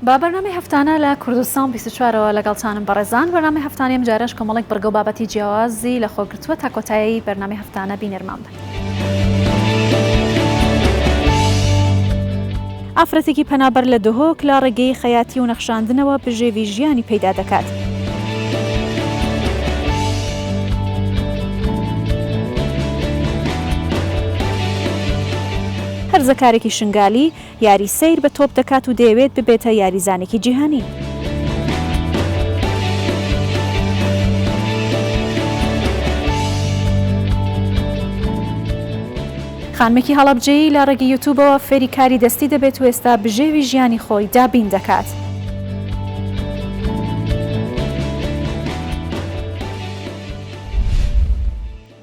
با بەرنامەی هەفتانە لە کوردستان 24ەوە لەگەڵتانم بەڕێزان. بەرنامەی هەفتانیم جارش کۆمەڵێک بەرگە و بابەتی جیاوازی لە خۆگرتووە تا کۆتایی بەرنامەی هەفتانە بینێرمان بن. ئافرەتێکی پەنابەر لە دهۆک لە ڕێگەی خەیاتی و نەخشاندنەوە بژێوی ژیانی پەیدا دەکات. هەرزەکارێکی شنگالی یاری سەیر بە تۆپ دەکات و دەیەوێت ببێتە یاریزانێکی جیهانی. خانمێکی هەڵەبجەیی لە ڕێگەی یوتیوبەوە فێری کاری دەستی دەبێت و ئێستا بژێوی ژیانی خۆی دابین دەکات.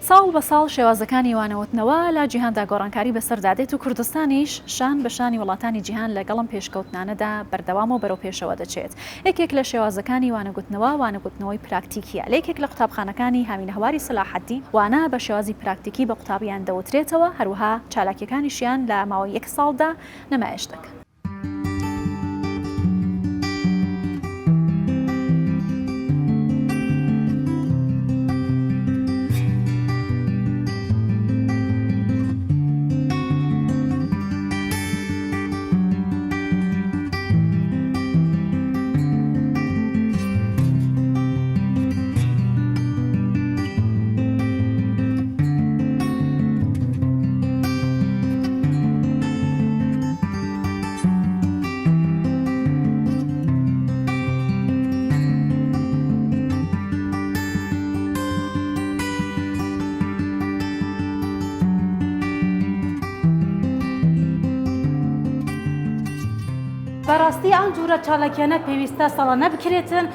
ساڵ بە ساڵ شێوازەکانی وانەوتنەوە لە جیهاندا گۆڕانکاری بەسەردادێت و کوردستانیش شان بە شانی وڵاتانی جیهان لەگەڵم پێشکەوتنانەدا بەردەوام و بەرەو پێشەوە دەچێت. یەکێک لە شێوازەکانی وانەگوتنەوەی پراکتیکیە. لە یەکێک لە قوتابخانەکانی هامینە هەواری سەلاحەددین وانە بە شێوازی پراکتیکی بە قوتابیان دەوترێتەوە، هەروەها چالاکیەکانیشیان لە ماوەی 1 ساڵدا نمایش دەکەن. بەڕاستی ئەم جوورە چالاکیانە پێویستە ساڵانە بکرێتن،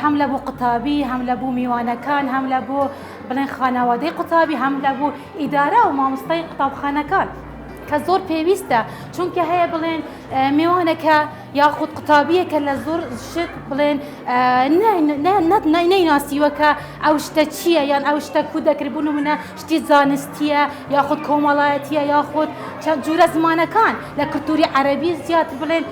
هەم لە بۆ قوتابی، هەم لە بۆ میوانەکان، هەم لە بۆ بڵێن خانەوادەی قوتابی، هەم لە بۆ ئیدارە و مامۆستای قوتابخانەکان کە زۆر پێویستە، چونکە هەیە بڵێن میوانەکە یاخود قوتابیەکە لە زۆر شت بڵێن نەیناسیوەکە ئەو شتە چییە یان ئەو شتە کو دەکردبوون منە شتی زانستیە یاخود کۆمەڵایەتیە یاخود چەند جوورە زمانەکان لە کلتوری عەرەبی زیاتر بڵێن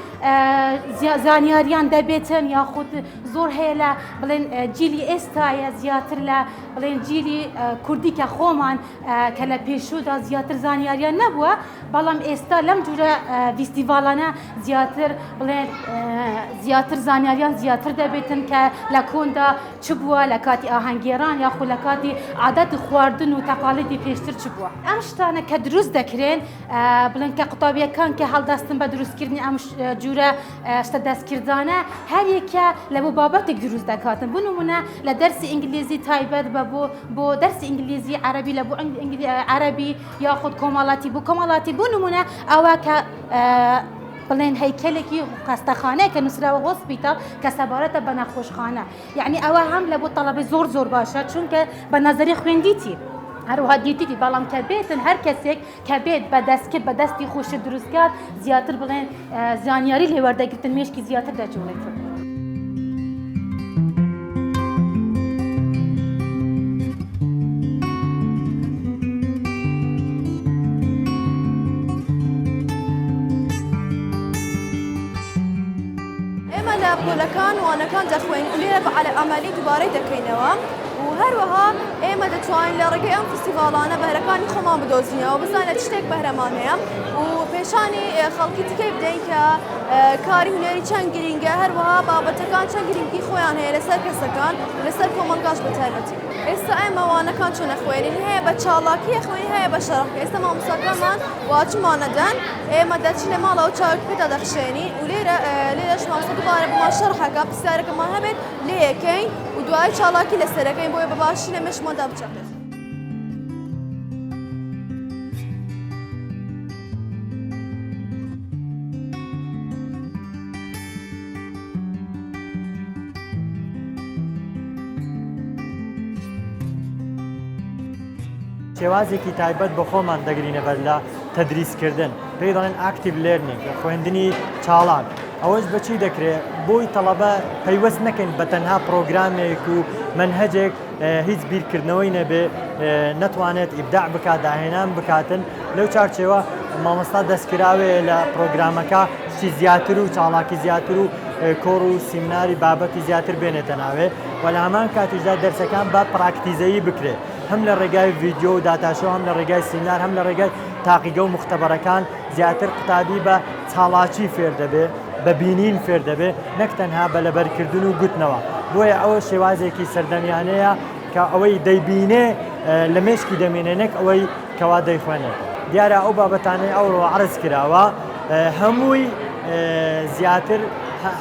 زانیاریان دەبێتن، یاخود زۆر هەیە لە بڵێن جیلی ئێستایە زیاتر لە بڵێن جیلی کوردی کە خۆمان کە لە پێشوودا زیاتر زانیاریان نەبووە، بەڵام ئێستا لەم جوورە فیستیڤالانە زیاتر بڵێن زیاتر زانیاریان زیاتر دەبێتن کە لە کۆندا چ بووە لە کاتی ئاهەنگێران یاخود لە کاتی عادەت خواردن و تەقالیدی پێشتر چ بووە. ئەم شتانە کە دروست دەکرێن بڵێن کە قوتابیەکان کە هەڵدەستن بە دروستکردنی ئەم جوورە شتە دەستکردانە هەر یەکە لە بۆ بابەتێک دروست دەکاتن. بۆ نمونە لە دەرسی ئینگلیزی تایبەت بە بۆ دەرسی ئینگلیزی عەرەبی لە بۆ عەرەبی یاخود کۆمەڵاتی بۆ کۆمەڵاتی بۆ نمونە ئەوە کە بڵێن هەیکەلێکی خەستەخانەیە کە نووسراوە هۆسپیتال کە سەبارەتە بە نەخۆشخانە، یعنی ئەوە هەم لە بۆ تەڵەبەی زۆر باشە چونکە بە نەزەری خوێندیتی هەروەها دیتیتی، بەڵام کە بێتن هەر کەسێک کە بێت بە دەستکرد بە دەستی خۆشی دروستکات زیاتر بڵێن زانیاری لێوەردەگرتن مێشکی زیاتر دەجوڵێتن. لە پۆلەکان وانەکان دەخوێن و لێرە بە عەمەلی دووبارەی دەکەینەوە و هەروەها ئێمە دەتوانین لە ڕێگەی ئەم فستیڤالانە بەهرەکانی خۆمان بدۆزینەوە بزانین لە چ شتێک بەهرەمان هەیە و پێشانی خەڵکی تکەی بدەین کە کاری هونەری چەند گرینگە، هەروەها بابەتەکان چەند گرنگی خۆیان هەیە لەسەر کەسەکان لەسەر کۆمەلگاش بە تایبەتی. ئێستا ئێمە وانەکان چۆنە خوێنین، هەیە بە چاڵاکی خوێنین، هەیە بە شەڕەحکە. ئێستا مامۆستاکانمان واچمانەدەن، ئێمە دەچین لە ماڵەوە چاوەکپێدا دەخشێنین و لێرەش مامۆستا دووبارە بمان شەڕحەکە پرسیارەکەمان هەبێت لێ یەکەین و دوای چاڵاکی لەسەرەکەین بۆیە بەباشی لە مێشماندا بچەقێت. شێوازێکی تایبەت بە خۆمان دەگرینە بەر لە تەدریسکردن، پێی دەڵێن ئاکتیڤ لێرنینگ، خوێندنی چاڵان. ئەوەش بەچی دەکرێت بۆی تەڵەبە پەیوەست نەکەین بە تەنها پرۆگرامێک و منهەجێک هیچ بیرکردنەوەی نەبێ نەتوانێت ئیبداع بکات، داهێنان بکاتن. لەو چارچێوە مامۆستا دەستکراوێ لە پرۆگرامەکە شتی زیاتر و چاڵاکی زیاتر و کۆڕ و سیمیناری بابەتی زیاتر بێنێتە ناوێ و لە هەمان کاتیشدا دەرسەکان بە پراکتیزەیی بکرێت هەم لە ڕێگای ڤیدیۆ و داتاشۆ هەم لە ڕێگای سیمینار هەم لە ڕێگای تاقیگە و مختبەرەکان زیاتر قوتابی بە چاڵاکی فێر دەبێ بە بینین فێر دەبێ نەک تەنها بە لەبەرکردن و گوتنەوە بۆیە ئەوە شێوازێکی سەردەمیانەیە کە ئەوەی دەیبینێ لە مێشکی دەمێنێ نەک ئەوەی کەوا دەیخوێنێت دیارە ئەو بابەتانەی ئەوڕۆ عرض کراوە هەمووی زیاتر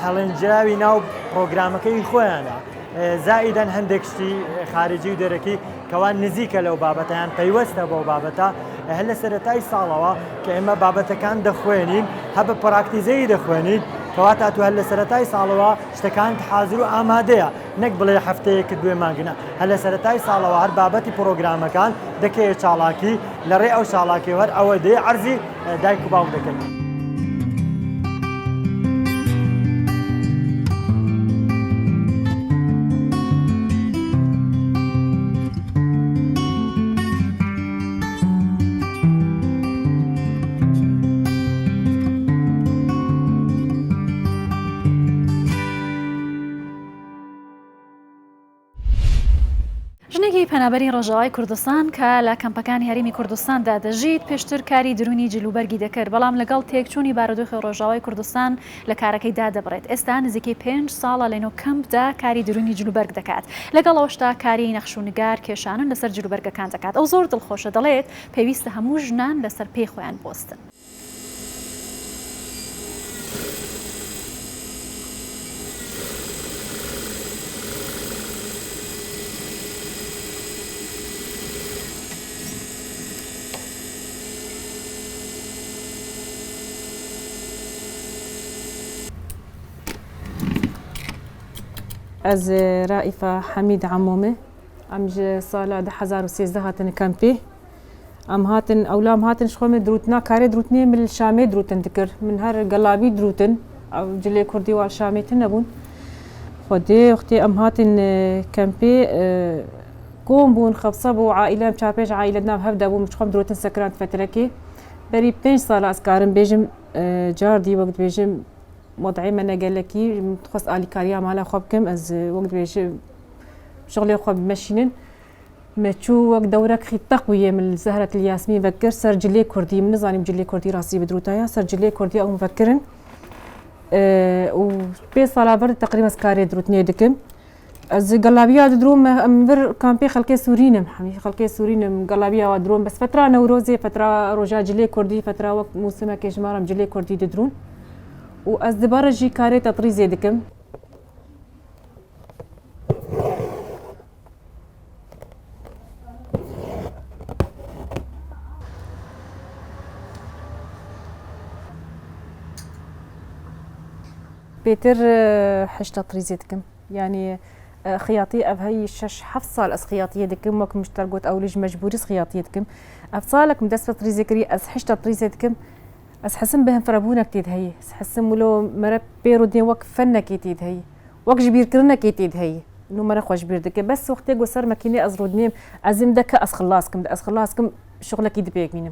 هەڵێنجراوی ناو پرۆگرامەکەی خۆیانە زائیدەن هەندێک شتی خارجی و دەرەکی کەوان نزیکە لەو بابەتیان پەیوەستە بۆ بابەتە هەر لە سەرەتای ساڵەوە کە ئێمە بابەتەکان دەخوێنین هە بە پراکتیزەیی دەخوێنین کەواتە تو هەر لە سەرەتای ساڵەوە شتەکان حاضر و ئامادەیە نەک بڵێ هەفتەیەکە دوێ مانگنە هەر لە سەرەتای ساڵەوە هەر بابەتی پرۆگرامەکان دەکەوێت چاڵاکی لە ڕێ ئەو چاڵاکی هەر ئەوە دێ عەرزی دایک و باوک دەکەن. ژنێکی پەنابەری ڕۆژاوای کوردستان کە لە کەمپەکانی هەرێمی کوردستاندا دەژیت پێشتر کاری درونی جلوبەرگی دەکرد بەڵام لەگەڵ تێکچوونی بارودۆخی ڕۆژاوای کوردستان لە کارەکەیدا دەبڕێت ئێستا نزیکەی 5 ساڵە لەنێو کەمپدا کاری درونی جلوبەرگ دەکات لەگەڵ ئەوشتا کاری نەخشونگار کێشانن لەسەر جلوبەرگەکان دەکات ئەو زۆر دڵخۆشە دەڵێت پێویستە هەموو ژنان لەسەر پێی خۆیان بۆستن. از رائفة حميد عمومة ام سالا 2013 هاتن كامبي ام هاتن اولام هاتن شخومه دروتنا كاري دروتني من الشامي دروتن ذكر من هر قلابي دروتن او جلي كردي والشامي تنبون خدي اختي ام هاتن كامبي قوم بون خبصبو عائله مشابيش عائلتنا بهبدا بو مشخوم دروتن سكران فتركي بري 5 سالا اسكارن بيجم جاردي وقت بيجم وضعي من قالكي متخصص آلي كاريا مالا خوبكم از وقت بيش شغلي خوب مشينن ما تشو وقت دورك خي تقوية من زهرة الياسمين فكر سر جلي كردي من نظامي جلي كردي راسي بدروتايا سر جلي كردي او مفكرن و بي صلاة برد تقريبا سكاري دروتني دكم از قلابيا دروم امبر كامبي خلقي سورينم حمي خلقي سورينم قلابيا ودروم بس فترة نوروزي فترة رجا جلي كردي فترة وقت موسمها كيشمارم جلي كردي ددرون و ازدبارجي كاري تطريزي دكم بيتر حش تطريزي دكم يعني خياطي اب هي شش حفصال اس خياطيه دكم وك مشترقوت اولج مجبوري خياطيه دكم افصالك مدس تطريزي كري اس حش تطريزي دكم اس حسن بهم فربونا كتيد هي حسن ملو مرب بيرو دين وك فنه كتيد هي وك جبير كرنا كتيد هي انه مرة خوش بير دك بس وقت قصر ماكينه ازرودنيم ازم دك اس خلاصكم شغلك يدبيك مينم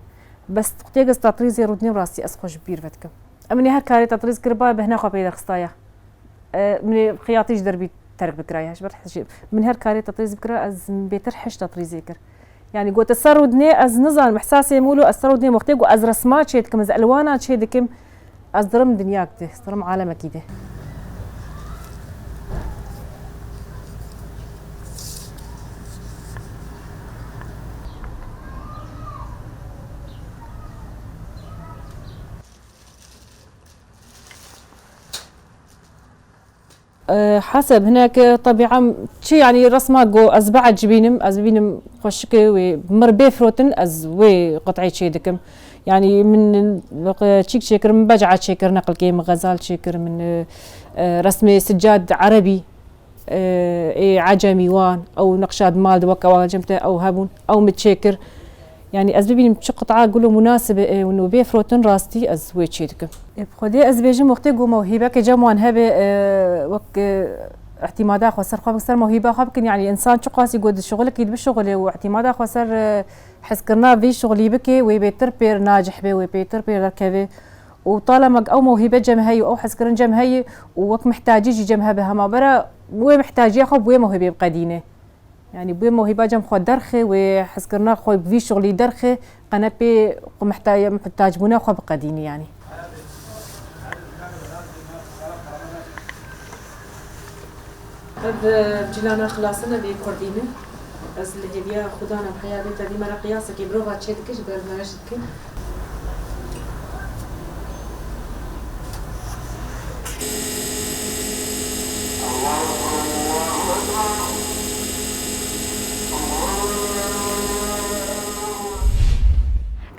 بس وقت قص تطريز يرودنيم راسي اس خوش بير فتكم امني هر كاري تطريز كربا بهنا خو بيدر خصايا من خياطيش دربي ترك بكراياش برح من هر كاري تطريز بكرا از بيتر حش تطريز يكر يعني قلت السرودني از نظام احساسي مولو السرودني وقت قو از رسمات شيدكم از الوانات شيدكم از درم دنياك ده درم عالمك كده حسب هناك طبيعة شي يعني رسمة جو أزبعت جبينم خوشكي ومر بيفروتن از وي قطعي شيدكم يعني من تشيك شيكر من بجعة شيكر نقل كيم غزال شيكر من رسم سجاد عربي عجمي وان أو نقشاد مال دوكا جمته أو هابون أو متشيكر يعني أزبينم شي قطعة قولوا مناسبة وإنه بيفروتن راستي از وي شيدكم بخدي أزبيجم وقتي جو موهبة كجموان هبه وك اعتمادا خسر خو بكسر موهبة خو بكن يعني إنسان شو قاسي جود شغلك يد بالشغل واعتمادا خسر حس كرنا في شغلي بكي وبيتر بير ناجح به وبيتر بير ركبه وطالما أو موهبة جم هي أو حسكرن جم هي ووك محتاج يجي جمها بها ما برا بوي محتاج ياخذ بوي موهبة بقدينة يعني بوي موهبة جم خو درخه وحسكرنا خو بفي شغلي درخه قنبي محتاج بنا خو بقدينة يعني هذا جلانا خلاصنا بكردينه از اللي بيا خدانا بحياة بيتا دي مرا قياسك بروفا تشدكش برنامجك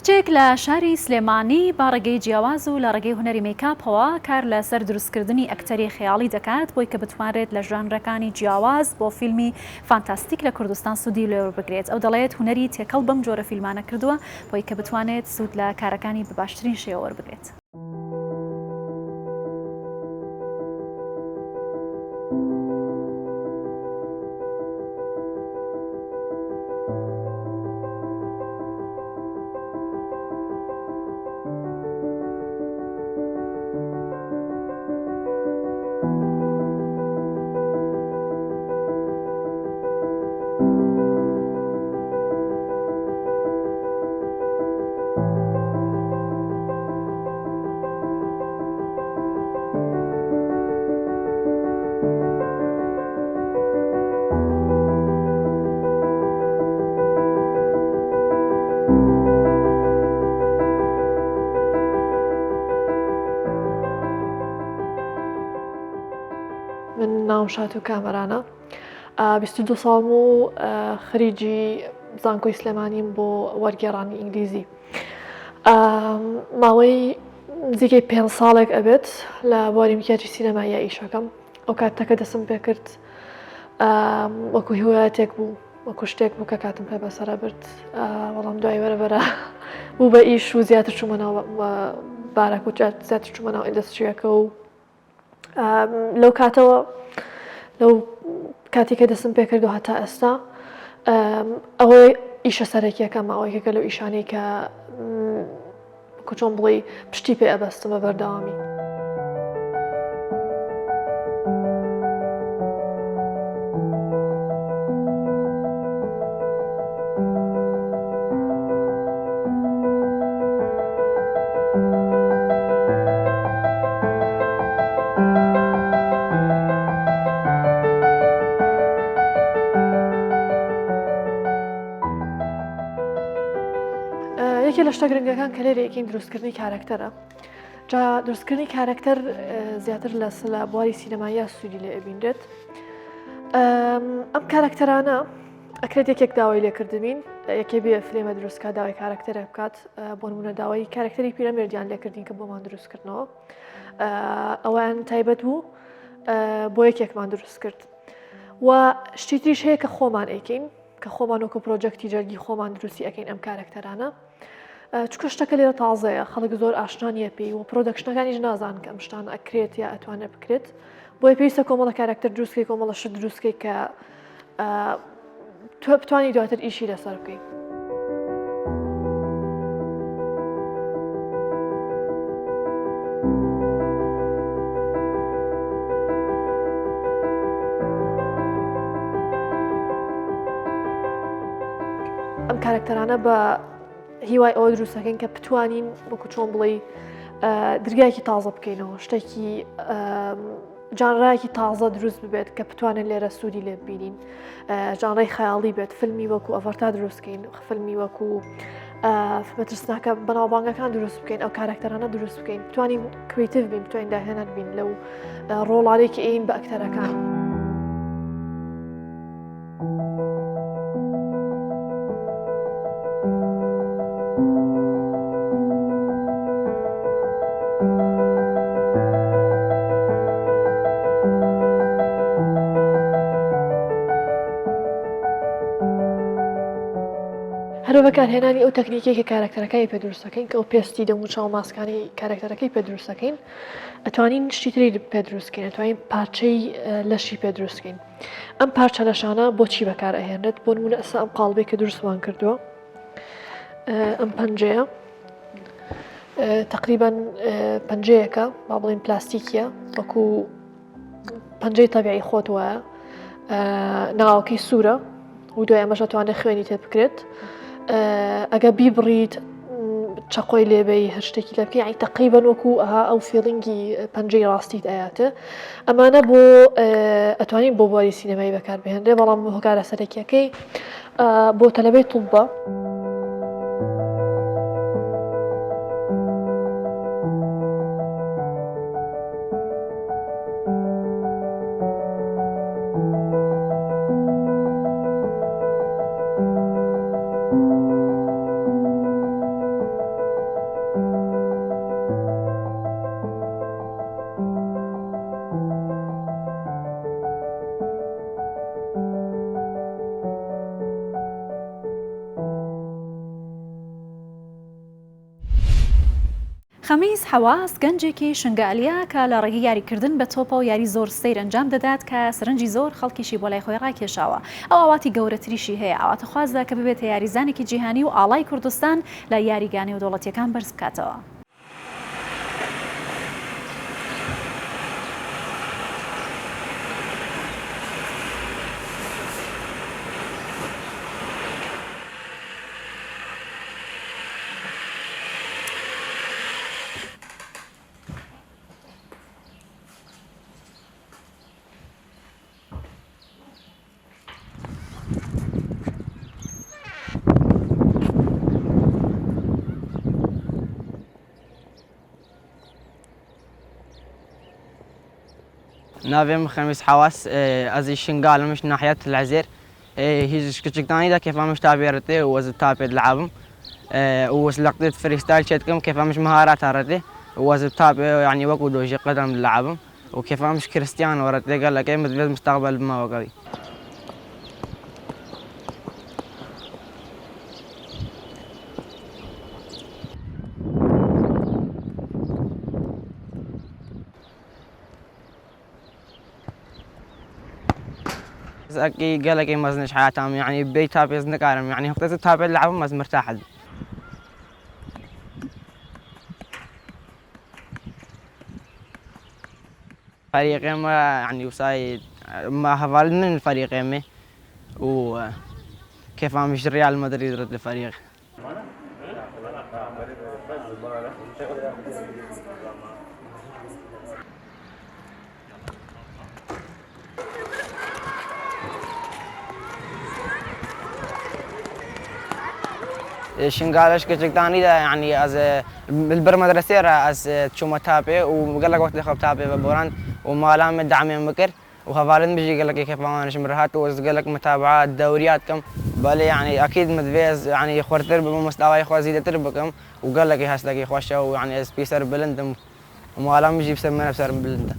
کچێک لە شاری سلێمانی با ڕێگەی جیاواز و لە ڕێگەی هونەری میکاپەوە کار لە سەر دروستکردنی ئەکتەری خەیاڵی دەکات بۆی کە بتوانرێت لە ژانرەکانی جیاواز بۆ فیلمی فانتاستیک لە کوردستان سوودی لێوە بگرێت. ئەو دەڵێت هونەری تێکەڵ بەم جۆرە فیلمانە کردووە بۆی کە بتوانێت سوود لە کارەکانی بە باشترین شێوە وەربگرێت. من ناوم شاتو کامەرانە 22 ساڵم و خەریجی زانکۆی سلێمانیم بۆ وەرگێڕانی ئینگلیزی ماوەی نزیکەی 5 ساڵێک ئەبێت لە بۆ ئۆلیمپیادی سینەمایی ئیشەکەم ئەو کاتەکە دەستم پێ کرد وەکو هیوایەتێک بوو وەکو شتێک بوو کە کاتم پێ بەسەرە برد بەڵام دوای وەرەبەرە بوو بە ئیش و زیاتر چوومەناو بارەک و زیاتر چوومەناو ئیندەستریەکە و لەو کاتەوە لەو کاتی کە دەستم پێ کرد و هەتا ئێستا ئەوەی ئیشە سەرەکیەکەمە ئەوەیەکە لەو ئیشانەی کە چۆن بڵێ پشتی پێ ئەبەستم بە بەردەوامی. یەکێ لە شتە گرنگەکان کە لێرە یەکەین دروستکردنی کارکتەرە. جا دروستکردنی کارکتەر زیاتر لە بواری سینەماییە سوودی لێ ئەبینرێت. ئەم کارکتەرانە ئەکرێت یەکێک داوای لێکردبین یەکێ بێ فلێمە دروستکە داوای کارکتەرە بکات بۆ نمونە داوای کارکتەری پیرەمێردیان لێکردین کە بۆمان دروستکردنەوە ئەوان تایبەت بوو بۆ یەکێکمان دروست کرد و شتی تریش هەیە کە خۆمان ئەیکەین کە خۆمان وەکو پرۆجەکتی جەرگی خۆمان دروستی ئەەکەین ئەم کارکتەرانە چکە شتەکە لێرە تازەیە خەڵک زۆر ئاشنا نیە پێی و پرۆدەکشنەکانیش نازان کە ئەم شتانە ئەکرێت یا ئەتوانێت بکرێت بۆیە پێویستە کۆمەڵە کارکتەر دروستکەی کۆمەڵە شت دروستکەی کە تۆ بتوانی دواتر ئیشی لەسەر بکەیت. ئەم کارکتەرانە بە هیوای ئەوە دروستەکەین کە بتوانین وەکو چۆن بڵێ درگایەکی تازە بکەینەوە شتێکی جانڕایەکی تازە دروست ببێت کە بتوانن لێرە سوودی لێ ببینین جانڕای خەیاڵی بێت فیلمی وەکو ئەڤەرتا دروستکەین فیلمی وەکو مەترسناکە بەناوبانگەکان دروست بکەین ئەو کارکتەرانە دروست بکەین بتوانین کریتیڤ بین بتوانین داهێنەر بین لەو ڕۆڵانێکی ئەین بە ئەکتەرەکان. هەرو بەکارهێنانی ئەو تەکنیکی کە کارکتەرەکەی پێ دروستەکەین کە ئەو پێستی دەم و چاو ماسکانی کارکتەرەکەی پێ دروستەکەین ئەتوانین شتی تری پێ دروستکەین ئەتوانین پارچەی لەشی پێ دروستکەین ئەم پارچە لەشانە بۆچی بەکار ئەهێنرێت بۆ نمونە ئەستا ئەم قاڵبێک کە دروستمان کردووە ئەم پەنجەیە تقریبا پەنجەیەکە با بڵێن پلاستیکیە وەکو پەنجەی تەبیعی خۆت وایە ناوەکەی سوورە و دوای ئەمەش دەتوانێت خوێنی تێ بکرێت ئەگە بیبڕیت چقۆی لێبەی هەر شتێکی لە بکەی یعنی تقریبا وەکو ئەو فیڵینگی پەنجەی ڕاستیت ئەیاتە ئەمانە بۆ ئەتوانین بۆ بواری سینەمایی بەکاربهێنرێ بەڵام هۆکارە سەرەکیەکەی بۆ تەلەبەی توبە خەمیس حەواس گەنجێکی شنگالیا کە لە ڕێگەی یاریکردن بە تۆپە و یاری زۆر سەیر ئەنجام دەدات کە سەرنجی زۆر خەڵکیشی بۆ لای خۆی ڕاکێشاوە ئەو ئاواتی گەورەتریشی هەیە ئاواتە خوازدا کە ببێتە یاریزانێکی جیهانی و ئاڵای کوردستان لە یاریگانی و دەوڵەتیەکان بەرز بکاتەوە. نافهم خميس حواس ازي شنقال مش ناحية العزير هي كتشكتاني دا كيف مش تابيرتي وز تابي العابم وسلقت فريستايل شتكم كيف مش مهارات هرتي وز تابي يعني وقو دوجي قدم العابم وكيف مش كريستيانو ورتي قال لك مستقبل بما وقوي زكي قال لك مزنش حياتهم يعني بيت تابي زنكارم يعني وقت تابي اللعب مز مرتاح فريقين ما يعني وصاي ما هفالن الفريقين وكيف مش ريال مدريد رد الفريق شنقالش كتشكتاني يعني از بالبرمدرسيرة از تشوما تابي وقال لك وقت خب تابي ببوران ومالام دعم مكر وخفالن بيجي قال لك كيف ما مرهات وقال لك متابعات دوريات كم بالي يعني اكيد مدفيز يعني خورتر بمستوى اخو زيدتر بكم وقال لك هاستك خوشه ويعني سبيسر بلند ومالام بيجي بسمنا بسر بلند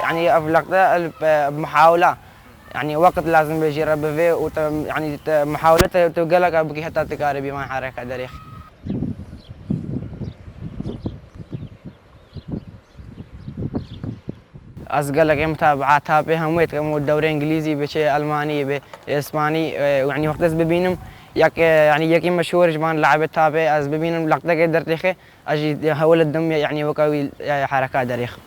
يعني أفلقت بمحاولة يعني وقت لازم بيجرب فيه يعني محاولته تبقى لك بكي حتى تقاربي مع حركة دريخ أصقل لك متابعاتها بهميت كم الدوري الإنجليزي بشيء ألماني بإسباني يعني وقت ببينهم يعني يكي مشهور جمان لعبة تابع از ببينهم لقطة قدر تيخي أجي هول الدم يعني وكوي حركات دريخ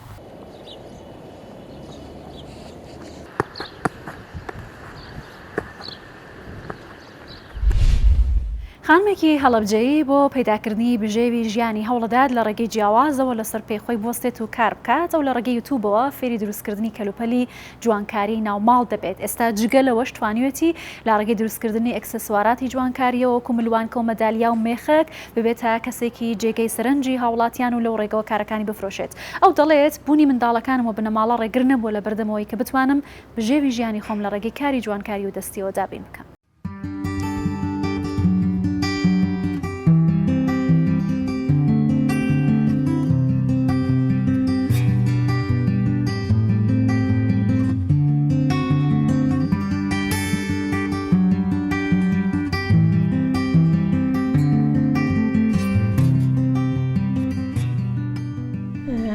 خانمێکی هەڵەبجەیی بۆ پەیداکردنی بژێوی ژیانی هەوڵەدات لە ڕێگەی جیاوازەوە لەسەر پێی خۆی بۆستێت و کار بکات ئەو لە ڕێگەی یوتیوبەوە فێری دروستکردنی کەلوپەلی جوانکاری ناوماڵ دەبێت ئێستا جگە لەوەش توانیوێتی لە ڕێگەی دروستکردنی ئەکسسواراتی جوانکاریەوە وەکو ملوانکە و مەدالیا و مێخەک ببێتە کەسێکی جێگەی سەرنجی هاوڵاتیان و لەو ڕێگەوە کارەکانی بفرۆشێت ئەو دەڵێت بوونی منداڵەکانم و بنەماڵە ڕێگر نەبووە لە بەردەمەوەی کە بتوانم بژێوی ژیانی خۆم لە ڕێگەی کاری جوانکاری و دەستیەوە دابین بکەم.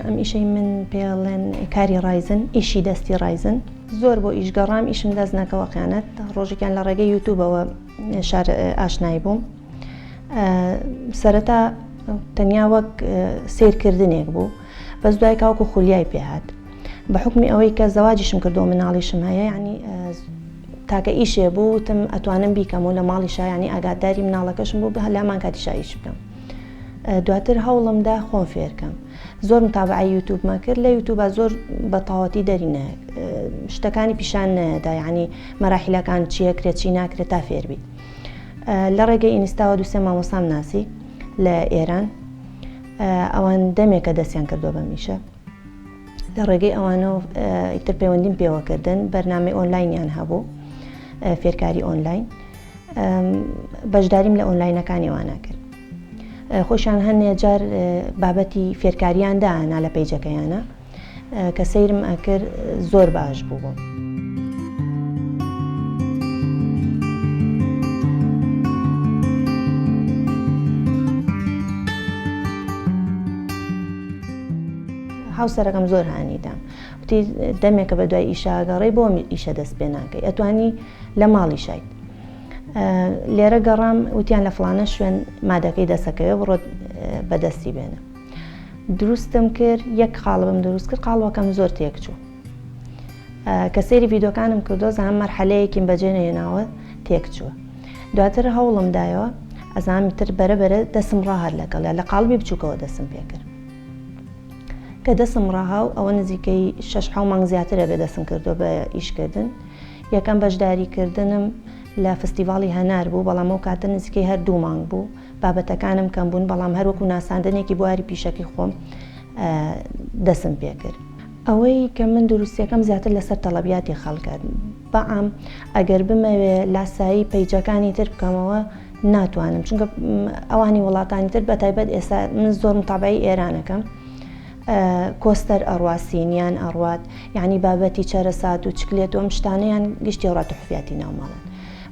ئەم ئیشەی من پێڵێن کاری ڕایزن، ئیشی دەستی ڕایزن. زۆر بۆ ئیشگەڕام ئیشم دەست نەکەوە قیانەت. ڕۆژێکیان لە ڕێگەی یوتیوبەوە شار ئاشنایی بووم. سەرەتا تەنیا وەک سیرکردنێک بوو، بەس دوای کاوکو خولیای پێهات. بە حکمی ئەوەی کە زەواجیشم کردەوە مناڵیشم هەیە، یعنی تاکە ئیشێ بوو وتم ئەتوانم بیکەم و لە ماڵیشا ینی ئاگاداری مناڵەکەشم بوو بە هەلامان کاتیشا ئیش بکەم. دواتر هەوڵمدا خۆم فێرکەم. زۆر متابعی یوتیوبمان کرد، لە یوتیوبە زۆر بەتەواوەتی دەرینە شتەکانی پیشان نەدا، یعنی مەراحیلەکان چیە کرێت چی ناکرێت تا فێربیت. لە ڕێگەی ئینستاوە دووسێ مامۆسام ناسی لە ئێران، ئەوان دەمێکە دەستیان کردو بەمیشە. لە ڕێگەی ئەوانەوە ئیتر پەیوەندیم پێوەکردن، بەرنامەی ئۆنلاینیان هەبوو، فێرکاری ئۆنلاین، بەشداریم لە ئۆنلاینەکانی ئەوانە کرد. خۆشیان هەندێ جار بابەتی فێرکاریان دانا لە پەیجەکەیانە کە سەیرم ئەکرد زۆر باش بوو بووم. هاوسەرەکەم زۆر هانیدام، وتی دەمێکە بە دوای ئیشاگەڕێی بۆ ئیشە دەست پێ ناکەی، ئەتوانی لە ماڵی شایت. لێرە گەڕام وتیان لە فڵانە شوێن مادەکەی دەسەکەوێ بڕۆت بەدەستی بێنە. دروستم کرد، یەک قاڵبم دروست کرد، قاڵەکەم زۆر تێکچوو. کە سەیری ڤیدۆکانم کردو زانام مەرحەلەیەکیم بەجێ نەهێناوە تێکچووە. دواتر هەوڵم دایەوە ئەزانام تر بەرەبەرە دەسم ڕاهات لەگەڵ لە قاڵبی بچووکەوە دەسم پێ کرد. کە دەسم ڕاهاو ئەوە نزیکەی 6 مانگ زیاترە بێ دەسم کردو بە ئیشکردن. یەکەم بەشداریکردنم لە فستیڤاڵی هەنار بوو، بەڵام ئەو کاتە نزیکەی هەر 2 مانگ بوو، بابەتەکانم کەم بوون، بەڵام هەروەکو ناساندنێکی بواری پیشەکەی خۆم دەسم پێ کرد. ئەوەی کە من دروستیەکەم زیاتر لەسەر تەڵەبیاتی خەڵکات، بەعام ئەگەر بمەوێ لاسایی پەیجەکانی تر بکەمەوە ناتوانم، چونکە ئەوانی وڵاتانی تر بەتایبەت ئێستا من زۆر متابعی ئێرانەکەم، کۆستەر ئەڕوا، سینیان ئەڕوات، یعنی بابەتی چەرەسات و چکلێت و ئەم شتانەیان گشتی ڕات و حفیاتی ناوماڵن.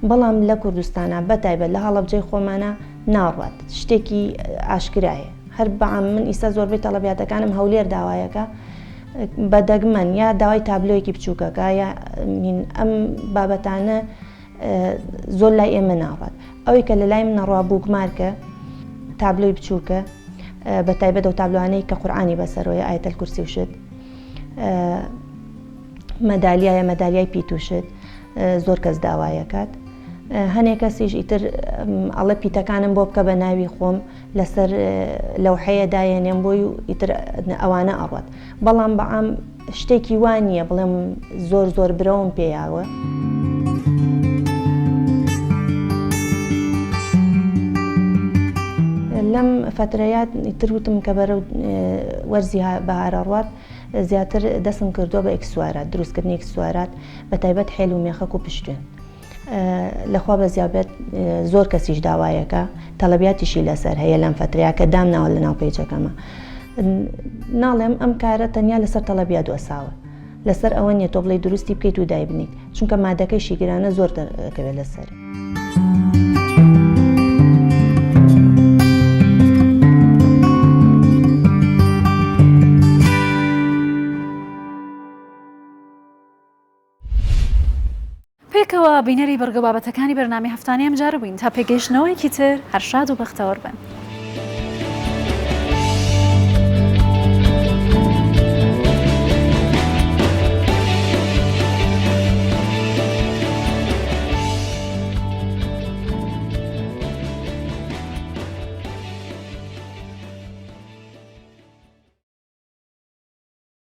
بەڵام لە کوردستانە بەتایبەت لە هەڵەبجەی خۆمانە ناڕوات، شتێکی ئاشکرایە. هەر بەعام من ئیستا زۆربەی تەڵەبیاتەکانم هەولێر داوایەکە بەدەگمەن، یا داوای تابلۆیەکی بچووکەکە، یا ئەم بابەتانە زۆر لای ئێمە ناڕات. ئەوەی کە لە لای من نەڕوا بووکمارکە تابلۆی بچووکە، بەتایبەت ئەو تابلوانەی کە قورئانی بەسەرەوەی ئایەتەل کورسی وشت، مەدالیایە مەدالیای پیتوشت، زۆر کەس داوایەکات. هەنێک کەسیش ئیتر ئەڵە پیتەکانم بۆ بکە بە ناوی خۆم لەسەر لەوحەیە دایێنێم بۆی و ئیتر ئەوانە ئەڕوات. بەڵام بەعام شتێکی وانییە بڵێم زۆر برەوم پێیاوە. لەم فترەیات ئیتروتم کە بەرەو وەرزی بەهارە ڕوات زیاتر دەسم کردووە بە ئەکسسوارات، دروستکردنی ئەکسسوارات، بەتایبەت حێل و مێخەک و پشتوێن. لەخوا بە زیابەت زۆر کەسیش داوایەکە، تەڵەبیاتیشی لەسەر هەیە لەم فترەیە کە دامناوە لە ناو پێیجەکەمە. ناڵێم ئەم کارە تەنیا لەسەر تەڵەبیات وەساوە، لەسەر ئەوە نیە تۆ بڵێ دروستی بکەیت و دای بنیت، چونکە مادەکەی شیگرانە زۆر دەکەوێت لەسەر. پێکەوە بینەری بەرگە بابەتەکانی بەرنامی هەفتانیەم جارە بووین تا پێگەیشتنەوەیەکی تر هەر شاد و بەختەوەر بن.